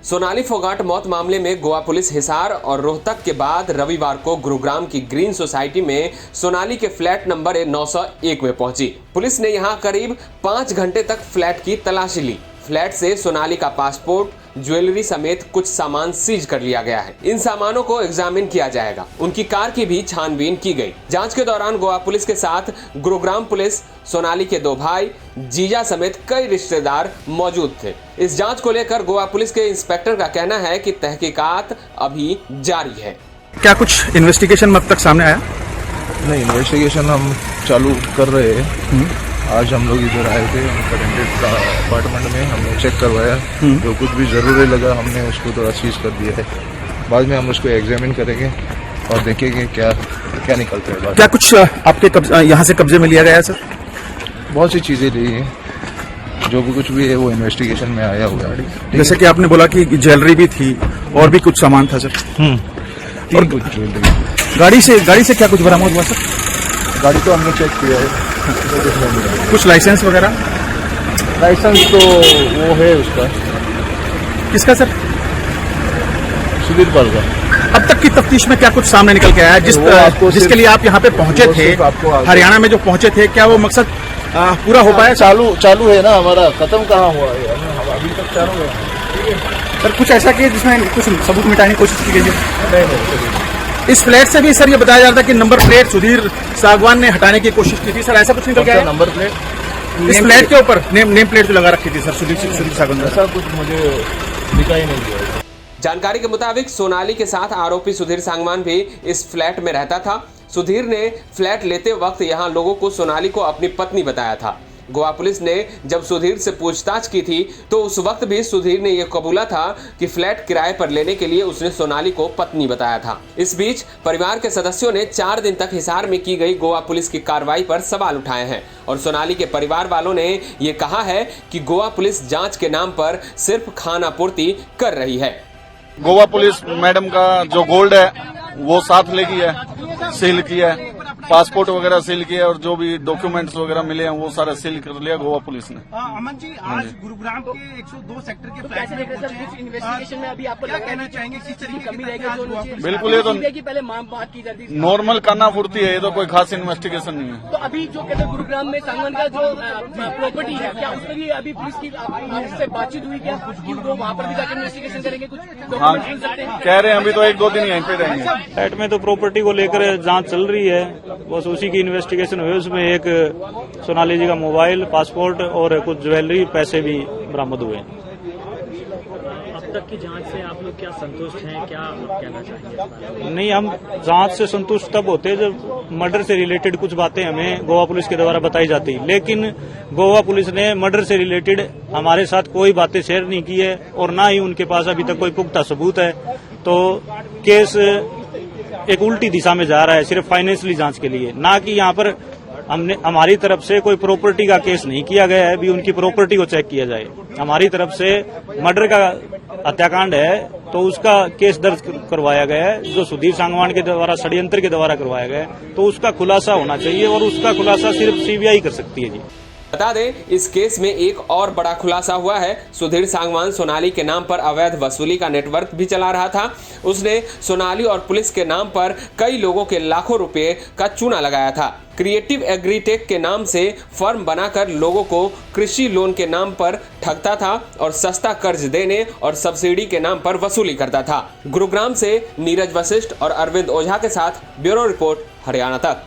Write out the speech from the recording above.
सोनाली फोगाट मौत मामले में गोवा पुलिस हिसार और रोहतक के बाद रविवार को गुरुग्राम की ग्रीन सोसाइटी में सोनाली के फ्लैट नंबर 901 में पहुंची। पुलिस ने यहां करीब 5 घंटे तक फ्लैट की तलाशी ली। फ्लैट से सोनाली का पासपोर्ट, ज्वेलरी समेत कुछ सामान सीज कर लिया गया है। इन सामानों को एग्जामिन किया जाएगा। उनकी कार की भी छानबीन की गई। जांच के दौरान गोवा पुलिस के साथ गुरुग्राम पुलिस, सोनाली के 2 भाई, जीजा समेत कई रिश्तेदार मौजूद थे। इस जांच को लेकर गोवा पुलिस के इंस्पेक्टर का कहना है कि तहकीकात अभी जारी है। क्या कुछ इन्वेस्टिगेशन अब तक सामने आया? नहीं, इन्वेस्टिगेशन हम चालू कर रहे हैं। आज हम लोग इधर आए थे का अपार्टमेंट में, हमने चेक करवाया। जो कुछ भी जरूरी लगा हमने उसको थोड़ा सीज कर दिया है। बाद में हम उसको एग्जामिन करेंगे और देखेंगे क्या क्या निकलता है। क्या कुछ आपके यहाँ से कब्जे में लिया गया है सर? बहुत सी चीजें ली हैं, जो भी कुछ भी है वो इन्वेस्टिगेशन में आया हुआ है। जैसे कि आपने बोला कि ज्वेलरी भी थी और भी कुछ सामान था सर। और कुछ ज्वेलरी। गाड़ी से क्या कुछ बरामद हुआ सर? गाड़ी तो हमने चेक किया है, कुछ लाइसेंस वगैरह? लाइसेंस तो वो है उसका। किसका सर? सुधीर पाल का। अब तक की तफ्तीश में क्या कुछ सामने निकल के आया? जिसके लिए आप यहाँ पे पहुंचे थे, हरियाणा में जो पहुंचे थे, क्या वो मकसद पूरा हो पाया? चालू है ना हमारा, खत्म कहाँ हुआ है, अभी तक चालू है। सर कुछ ऐसा कि जिसमें कुछ सबूत मिटाने की कोशिश की गई है? इस फ्लैट से भी सर ये बताया जा रहा था कि नंबर प्लेट सुधीर सागवान ने हटाने की कोशिश की थी। सर ऐसा कुछ निकल गया है? नंबर प्लेट इस फ्लैट के ऊपर नेम प्लेट जो लगा रखी थी सर सुधीर सागवान, ऐसा कुछ मुझे दिखाई नहीं दिया। जानकारी के मुताबिक सोनाली के साथ आरोपी सुधीर सांगवान भी इस फ्लैट में रहता था। सुधीर ने फ्लैट लेते वक्त यहां लोगों को सोनाली को अपनी पत्नी बताया था। गोवा पुलिस ने जब सुधीर से पूछताछ की थी तो उस वक्त भी सुधीर ने यह कबूला था कि फ्लैट किराए पर लेने के लिए उसने सोनाली को पत्नी बताया था। इस बीच परिवार के सदस्यों ने 4 दिन तक हिसार में की गई गोवा पुलिस की कार्रवाई पर सवाल उठाए हैं और सोनाली के परिवार वालों ने यह कहा है कि गोवा पुलिस जांच के नाम पर सिर्फ खानापूर्ति कर रही है। गोवा पुलिस मैडम का जो गोल्ड है वो साथ लेगी है, सील किया है, पासपोर्ट वगैरह सील किया और जो भी डॉक्यूमेंट्स वगैरह मिले हैं वो सारा सील कर लिया गोवा पुलिस ने। अमन जी, आज गुरुग्राम के 102 सेक्टर के फ्लैट में इन्वेस्टिगेशन में अभी आपको क्या कहना चाहेंगे? किस तरह की कमी रहेगी? बिल्कुल, ये तो पहले बात की जाती थी, नॉर्मल खानापूर्ति है, ये तो कोई खास इन्वेस्टिगेशन नहीं है। तो अभी जो कहते हैं गुरुग्राम में सांगवान का जो प्रॉपर्टी है, क्या उस पर भी अभी पुलिस की आपसे बातचीत हुई? क्या वो वहाँ पर भी जाकर इन्वेस्टिगेशन करेंगे? कुछ हाँ, कह रहे हैं अभी तो 1-2 दिन यहीं पे रहेंगे। फ्लैट में तो प्रॉपर्टी को लेकर जांच चल रही है, बस उसी की इन्वेस्टिगेशन हुई। उसमें एक सोनाली जी का मोबाइल, पासपोर्ट और कुछ ज्वेलरी, पैसे भी बरामद हुए। अब तक की जांच से आप लोग क्या संतुष्ट हैं? क्या कहना चाहेंगे? नहीं, हम जांच से संतुष्ट तब होते हैं जब मर्डर से रिलेटेड कुछ बातें हमें गोवा पुलिस के द्वारा बताई जाती, लेकिन गोवा पुलिस ने मर्डर से रिलेटेड हमारे साथ कोई बातें शेयर नहीं की है और ना ही उनके पास अभी तक कोई पुख्ता सबूत है। तो केस एक उल्टी दिशा में जा रहा है, सिर्फ फाइनेंशियली जांच के लिए, ना कि यहाँ पर हमारी तरफ से कोई प्रॉपर्टी का केस नहीं किया गया है। अभी उनकी प्रॉपर्टी को चेक किया जाए। हमारी तरफ से मर्डर का हत्याकांड है तो उसका केस दर्ज करवाया गया है, जो सुधीर सांगवान के द्वारा षड्यंत्र के द्वारा करवाया गया है, तो उसका खुलासा होना चाहिए और उसका खुलासा सिर्फ सीबीआई कर सकती है जी। बता दें, इस केस में एक और बड़ा खुलासा हुआ है। सुधीर सांगवान सोनाली के नाम पर अवैध वसूली का नेटवर्क भी चला रहा था। उसने सोनाली और पुलिस के नाम पर कई लोगों के लाखों रुपए का चूना लगाया था। क्रिएटिव एग्रीटेक के नाम से फर्म बनाकर लोगों को कृषि लोन के नाम पर ठगता था और सस्ता कर्ज देने और सब्सिडी के नाम पर वसूली करता था। गुरुग्राम से नीरज वशिष्ठ और अरविंद ओझा के साथ ब्यूरो रिपोर्ट, हरियाणा तक।